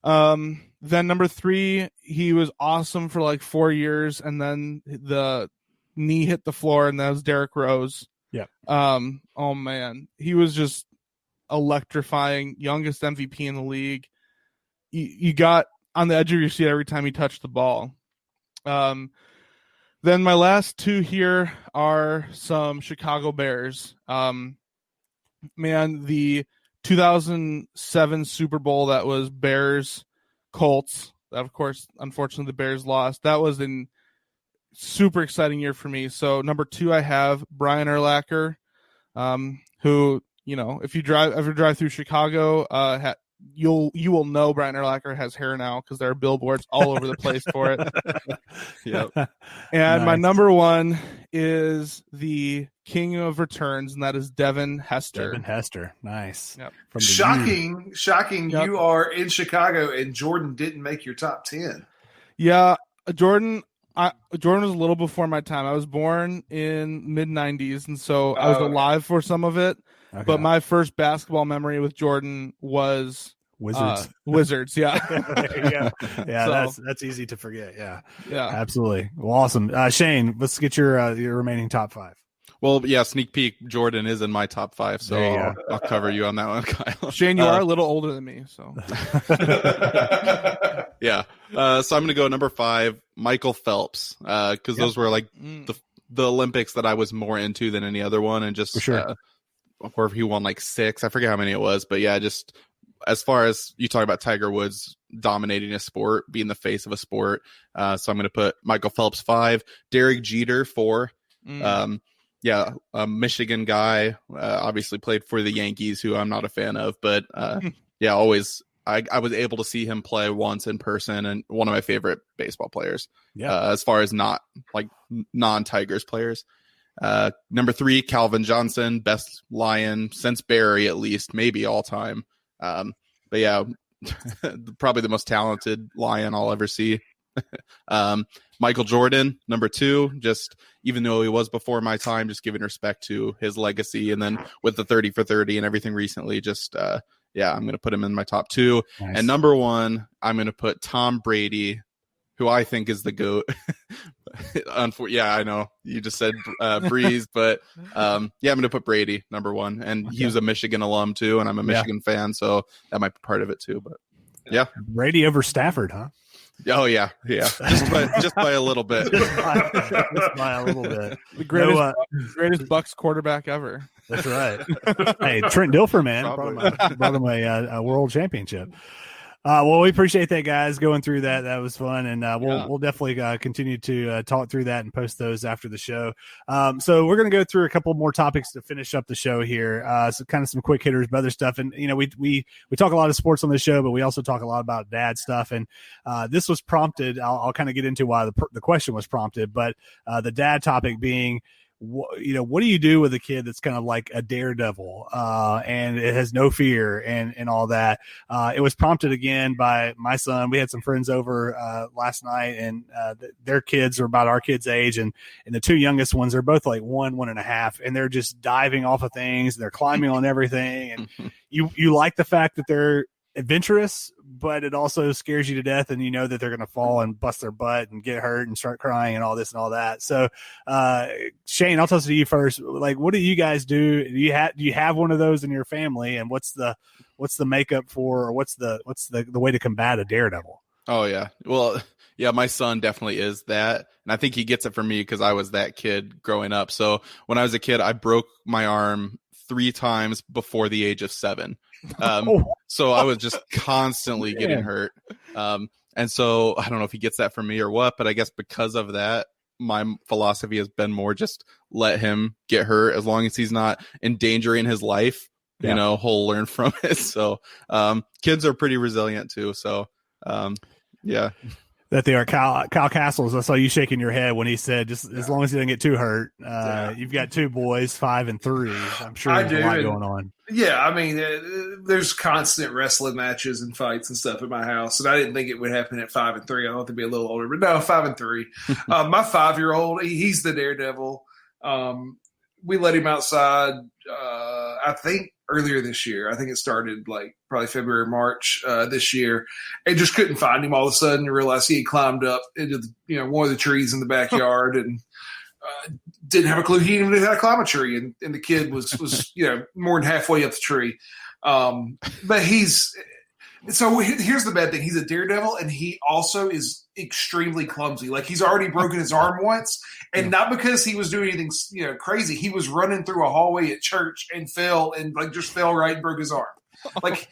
Then number 3, he was awesome for like 4 years, and then the knee hit the floor, and that was Derrick Rose. Yeah. Oh man, he was just electrifying, youngest MVP in the league. You got on the edge of your seat every time he touched the ball. Then my last 2 here are some Chicago Bears. Man, the 2007 Super Bowl that was Bears Colts. That, of course, unfortunately, the Bears lost. That was a super exciting year for me. So number 2, I have Brian Urlacher, who, if you drive through Chicago, you will know Brian Urlacher has hair now because there are billboards all over the place for it. Yep. And nice. My number 1 is the king of returns, and that is Devin Hester. Devin Hester, nice. Yep. Shocking! Yep. You are in Chicago, and Jordan didn't make your top 10. Yeah, Jordan was a little before my time. I was born in mid-90s, and so I was alive for some of it. Okay. But my first basketball memory with Jordan was Wizards, yeah. Yeah, so, that's easy to forget. Yeah, absolutely. Well, awesome. Shane, let's get your remaining top 5. Well, yeah, sneak peek. Jordan is in my top 5, so I'll cover you on that one, Kyle. Shane, you are a little older than me, so yeah. So I'm going to go number 5, Michael Phelps, because those were like the Olympics that I was more into than any other one, and just for sure. Or if he won like 6, I forget how many it was, but yeah, just as far as you talk about Tiger Woods dominating a sport, being the face of a sport. So I'm going to put Michael Phelps 5, Derek Jeter 4. A Michigan guy, obviously played for the Yankees, who I'm not a fan of, but always I was able to see him play once in person, and one of my favorite baseball players. As far as not like non-Tigers players. Number 3, Calvin Johnson, best Lion since Barry, at least, maybe all time. But yeah, probably the most talented Lion I'll ever see. Michael Jordan, number 2, just even though he was before my time, just giving respect to his legacy. And then with the 30 for 30 and everything recently, just I'm going to put him in my top 2. Nice. And number 1, I'm going to put Tom Brady, who I think is the GOAT. Yeah, I know you just said Breeze, but I'm going to put Brady number 1. And he was a Michigan alum too, and I'm a Michigan fan, so that might be part of it too. But yeah, Brady over Stafford, huh? Oh yeah. Just by a little bit. just by a little bit. The greatest Bucks quarterback ever. That's right. Hey, Trent Dilfer, man, brought him a world championship. Well, we appreciate that, guys, going through that. That was fun, and we'll definitely continue to talk through that and post those after the show. So we're going to go through a couple more topics to finish up the show here. So kind of some quick hitters, but other stuff. And we talk a lot of sports on this show, but we also talk a lot about dad stuff. And this was prompted. I'll kind of get into why the question was prompted, but the dad topic being, what do you do with a kid that's kind of like a daredevil and it has no fear and all that? It was prompted again by my son. We had some friends over last night, and their kids are about our kids' age, and the 2 youngest ones are both like 1.5, and they're just diving off of things, and they're climbing on everything, and you like the fact that they're adventurous, but it also scares you to death, and you know that they're going to fall and bust their butt and get hurt and start crying and all this and all that. So Shane, I'll toss it to you first. Like, what do you guys do? Do you have one of those in your family, and what's the makeup for, or what's the way to combat a daredevil? Oh yeah, well, yeah, my son definitely is that, and I think he gets it from me because I was that kid growing up. So when I was a kid, I broke my arm 3 times before the age of 7. So I was just constantly getting hurt. And so I don't know if he gets that from me or what, but I guess because of that, my philosophy has been more just let him get hurt as long as he's not endangering his life. He'll learn from it. So kids are pretty resilient too. So yeah. That they are. Kyle Castles, I saw you shaking your head when he said, just as long as he doesn't get too hurt. You've got 2 boys, 5 and 3. I'm sure there's a lot going on. Yeah, I mean, there's constant wrestling matches and fights and stuff at my house, and I didn't think it would happen at 5 and 3. I want to be a little older, but no, 5 and 3. My 5-year-old, he's the daredevil. We let him outside, I think, earlier this year. I think it started like probably February, March this year, and just couldn't find him all of a sudden. You realize he had climbed up into one of the trees in the backyard and didn't have a clue he even had to climb a tree. And the kid was more than halfway up the tree. But here's the bad thing. He's a daredevil, and he also is extremely clumsy. Like, he's already broken his arm once, and not because he was doing anything crazy. He was running through a hallway at church and fell right and broke his arm. Like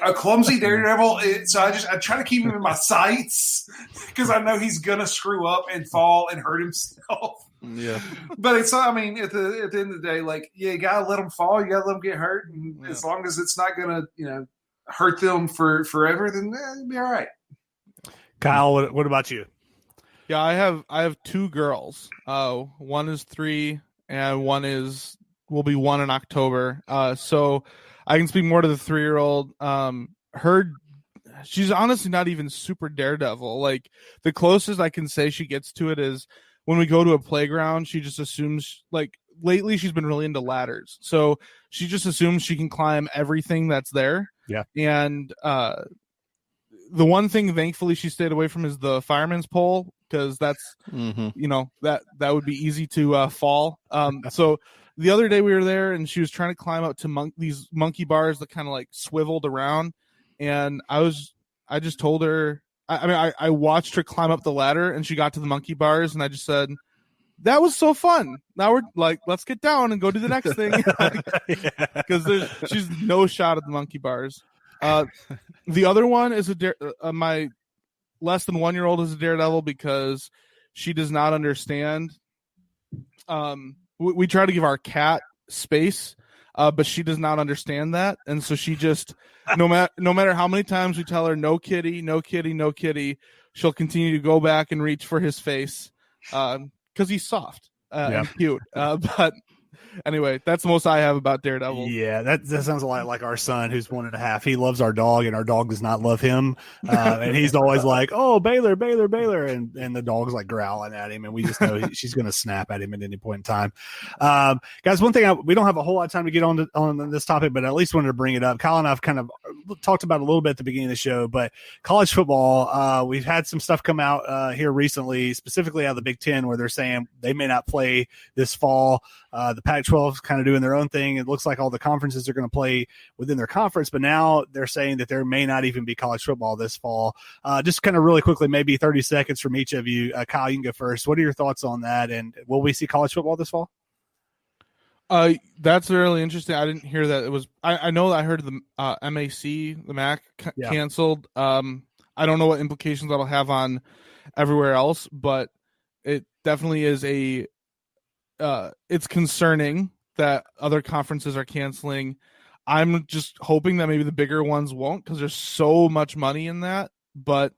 a clumsy daredevil. So I try to keep him in my sights because I know he's gonna screw up and fall and hurt himself. Yeah, but at the end of the day, like, you gotta let them fall, you gotta let them get hurt, and as long as it's not gonna hurt them for forever, then it'll be all right. Kyle, what about you? Yeah, I have 2 girls. One is 3, and will be 1 in October. So I can speak more to the 3-year-old. She's honestly not even super daredevil. Like, the closest I can say she gets to it is when we go to a playground, she just assumes, like, lately she's been really into ladders. So she just assumes she can climb everything that's there. Yeah. And the one thing, thankfully, she stayed away from is the fireman's pole, because that's, that would be easy to fall. So the other day we were there, and she was trying to climb up to these monkey bars that kind of like swiveled around. And I just told her, I watched her climb up the ladder, and she got to the monkey bars, and I just said, that was so fun. Now we're like, let's get down and go do the next thing. Because she's no shot at the monkey bars. The other one is my less than 1-year-old is a daredevil because she does not understand. We try to give our cat space, but she does not understand that. And so she just, no matter how many times we tell her, no kitty, no kitty, no kitty, she'll continue to go back and reach for his face. Because he's soft. and cute. But anyway, that's the most I have about Daredevil. Yeah, that sounds a lot like our son, who's 1.5. He loves our dog, and our dog does not love him. And he's always like, "Oh, Baylor, Baylor, Baylor," and the dog's like growling at him, and we just know she's going to snap at him at any point in time. Guys, one thing we don't have a whole lot of time to get on this topic, but I at least wanted to bring it up. Kyle and I've kind of talked about it a little bit at the beginning of the show, but college football, we've had some stuff come out here recently, specifically out of the Big Ten, where they're saying they may not play this fall. The Pac-12 is kind of doing their own thing. It looks like all the conferences are going to play within their conference, but now they're saying that there may not even be college football this fall. Just kind of really quickly, maybe 30 seconds from each of you. Kyle, you can go first. What are your thoughts on that? And will we see college football this fall? That's really interesting. I didn't hear that. It was. I know that I heard the MAC canceled. I don't know what implications that'll have on everywhere else, but it definitely is it's concerning that other conferences are canceling. I'm just hoping that maybe the bigger ones won't, because there's so much money in that, but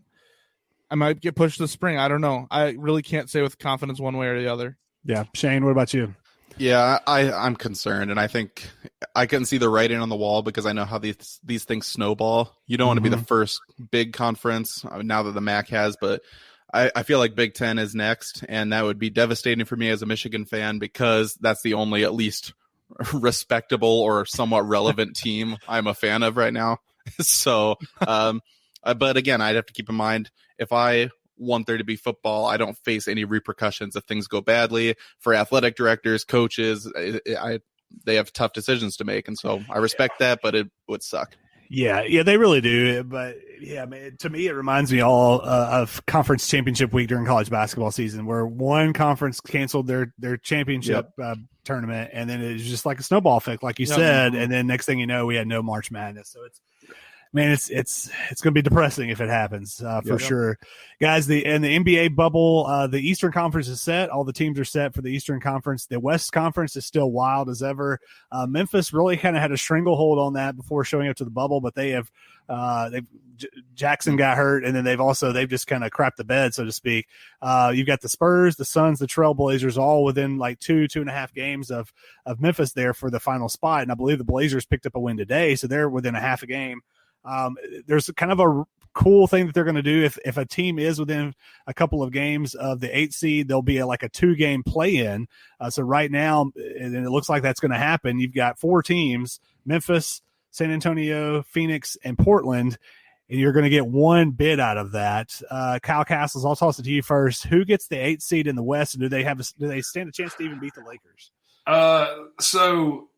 I might get pushed to the spring. I don't know. I really can't say with confidence one way or the other. Yeah. Shane, what about you? Yeah, I'm concerned, and I think I can see the writing on the wall, because I know how these things snowball. You don't want to be the first big conference now that the MAC has, but I feel like Big Ten is next, and that would be devastating for me as a Michigan fan, because that's the only at least respectable or somewhat relevant team I'm a fan of right now. So, but again, I'd have to keep in mind, if I want there to be football, I don't face any repercussions if things go badly. For athletic directors, coaches, they have tough decisions to make, and so I respect that, but it would suck. Yeah, they really do. But yeah, man, to me, it reminds me all of conference championship week during college basketball season, where one conference canceled their championship tournament, and then it was just like a snowball effect, like you said. And then next thing you know, we had no March Madness. So it's going to be depressing if it happens for sure, guys. The NBA bubble, the Eastern Conference is set. All the teams are set for the Eastern Conference. The West Conference is still wild as ever. Memphis really kind of had a stranglehold on that before showing up to the bubble, but Jackson got hurt, and then they've just kind of crapped the bed, so to speak. You've got the Spurs, the Suns, the Trailblazers, all within like 2.5 games of Memphis there for the final spot, and I believe the Blazers picked up a win today, so they're within a half a game. There's kind of a cool thing that they're going to do. If a team is within a couple of games of the 8th seed, there'll be like a 2-game play-in. So right now, and it looks like that's going to happen, you've got 4 teams, Memphis, San Antonio, Phoenix, and Portland, and you're going to get one bid out of that. Kyle Castles, I'll toss it to you first. Who gets the 8th seed in the West, and do they stand a chance to even beat the Lakers? So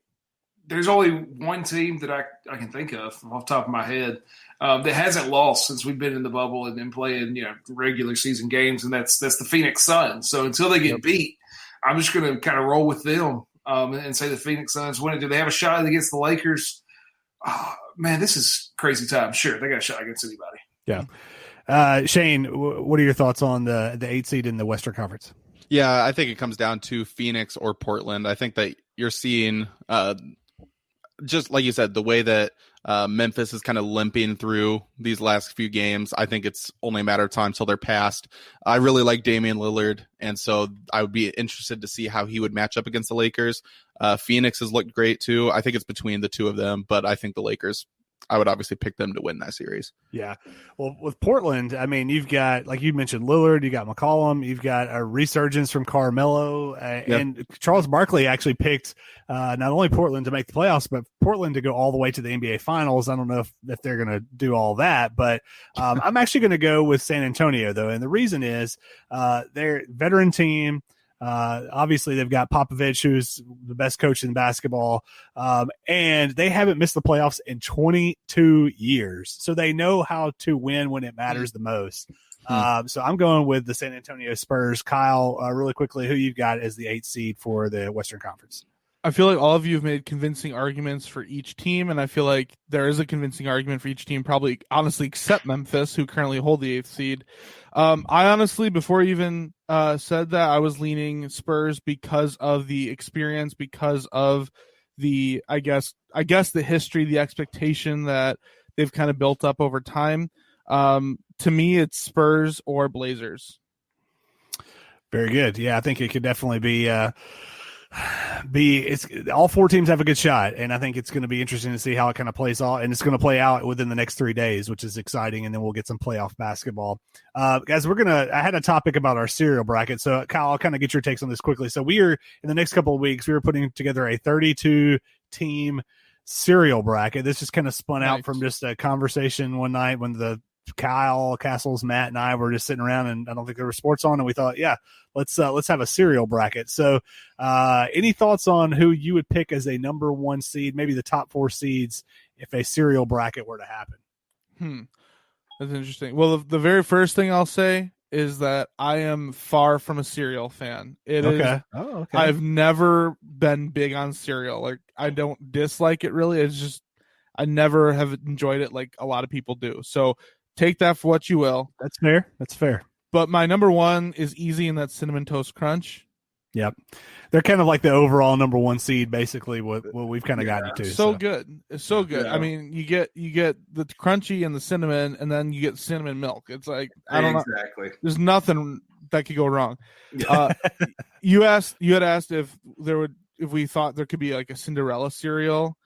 there's only one team that I can think of off the top of my head that hasn't lost since we've been in the bubble and been playing regular season games, and that's the Phoenix Suns. So until they get beat, I'm just going to kind of roll with them and say the Phoenix Suns win it. Do they have a shot against the Lakers? Oh, man, this is crazy time. Sure, they got a shot against anybody. Yeah. Shane, what are your thoughts on the 8th seed in the Western Conference? Yeah, I think it comes down to Phoenix or Portland. I think that you're seeing just like you said, the way that Memphis is kind of limping through these last few games, I think it's only a matter of time till they're past. I really like Damian Lillard, and so I would be interested to see how he would match up against the Lakers. Phoenix has looked great too. I think it's between the two of them, but I think the Lakers, I would obviously pick them to win that series. Yeah. Well, with Portland, I mean, you've got, like you mentioned, Lillard, you got McCollum, you've got a resurgence from Carmelo, and Charles Barkley actually picked not only Portland to make the playoffs, but Portland to go all the way to the NBA Finals. I don't know if they're going to do all that, but I'm actually going to go with San Antonio, though. And the reason is they're a veteran team. Obviously, they've got Popovich, who's the best coach in basketball, and they haven't missed the playoffs in 22 years. So they know how to win when it matters the most. So I'm going with the San Antonio Spurs. Kyle, really quickly, who you've got as the 8th seed for the Western Conference? I feel like all of you have made convincing arguments for each team, and I feel like there is a convincing argument for each team, probably honestly except Memphis, who currently hold the 8th seed. I honestly, before you even said that, I was leaning Spurs because of the experience, because of the, I guess the history, the expectation that they've kind of built up over time. To me, it's Spurs or Blazers. Very good. Yeah, I think it could definitely be it's all four teams have a good shot, and I think it's going to be interesting to see how it kind of plays out, and it's going to play out within the next 3 days, which is exciting, and then we'll get some playoff basketball. Guys, I had a topic about our cereal bracket, so Kyle, I'll kind of get your takes on this quickly. So we are, in the next couple of weeks, we were putting together a 32 team cereal bracket. This just kind of spun out from just a conversation one night when Kyle, Castles, Matt, and I were just sitting around, and I don't think there were sports on, and we thought, yeah, let's have a cereal bracket. So any thoughts on who you would pick as a number 1 seed, maybe the top 4 seeds, if a cereal bracket were to happen? That's interesting. Well, the very first thing I'll say is that I am far from a cereal fan. Okay. I've never been big on cereal. Like, I don't dislike it really. It's just I never have enjoyed it like a lot of people do. So take that for what you will. That's fair. But my number 1 is easy, and that's Cinnamon Toast Crunch. Yep. They're kind of like the overall number 1 seed, basically what we've kind of gotten to. So good. It's so good. Yeah. I mean, you get the crunchy and the cinnamon, and then you get cinnamon milk. It's like, I don't know. There's nothing that could go wrong. You had asked if we thought there could be like a Cinderella cereal.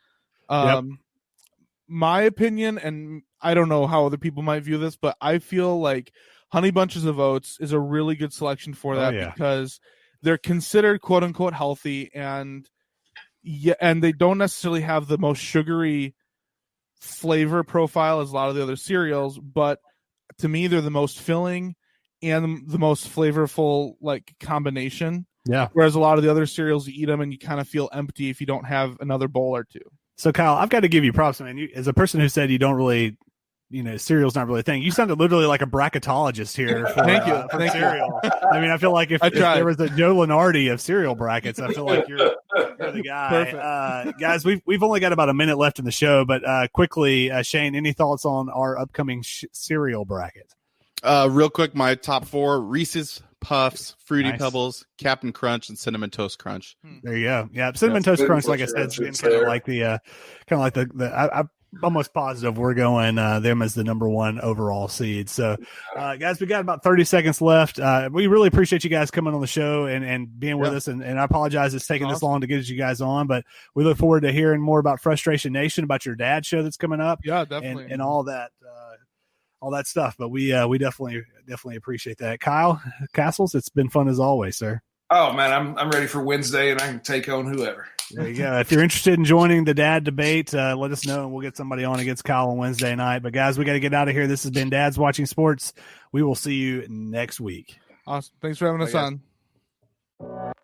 My opinion, and I don't know how other people might view this, but I feel like Honey Bunches of Oats is a really good selection for that because they're considered quote unquote healthy, and they don't necessarily have the most sugary flavor profile as a lot of the other cereals, but to me they're the most filling and the most flavorful like combination. Yeah. Whereas a lot of the other cereals, you eat them and you kind of feel empty if you don't have another bowl or two. So Kyle, I've got to give you props, man. You, as a person who said you don't really, cereal's not really a thing. You sounded literally like a bracketologist here. Thank you. Cereal. I mean, I feel like if there was a Joe Lenardi of cereal brackets, I feel like you're the guy. Guys, we've only got about a minute left in the show, but quickly, Shane, any thoughts on our upcoming cereal bracket? Real quick, my top 4: Reese's Puffs, Fruity Pebbles, Captain Crunch, and Cinnamon Toast Crunch. There you go. Yeah, Cinnamon Toast Crunch, like I said, has been kind of like the I'm almost positive we're going them as the number 1 overall seed. So, guys, we got about 30 seconds left. We really appreciate you guys coming on the show and being with us. And I apologize it's taking this long to get you guys on, but we look forward to hearing more about Frustration Nation, about your dad's show that's coming up. Yeah, definitely. And all that. All that stuff, but we definitely appreciate that. Kyle Castles, it's been fun as always, sir. Oh man, I'm ready for Wednesday, and I can take on whoever. There you go. If you're interested in joining the dad debate, let us know, and we'll get somebody on against Kyle on Wednesday night. But guys, we got to get out of here. This has been Dad's Watching Sports. We will see you next week. Awesome. Thanks for having us on.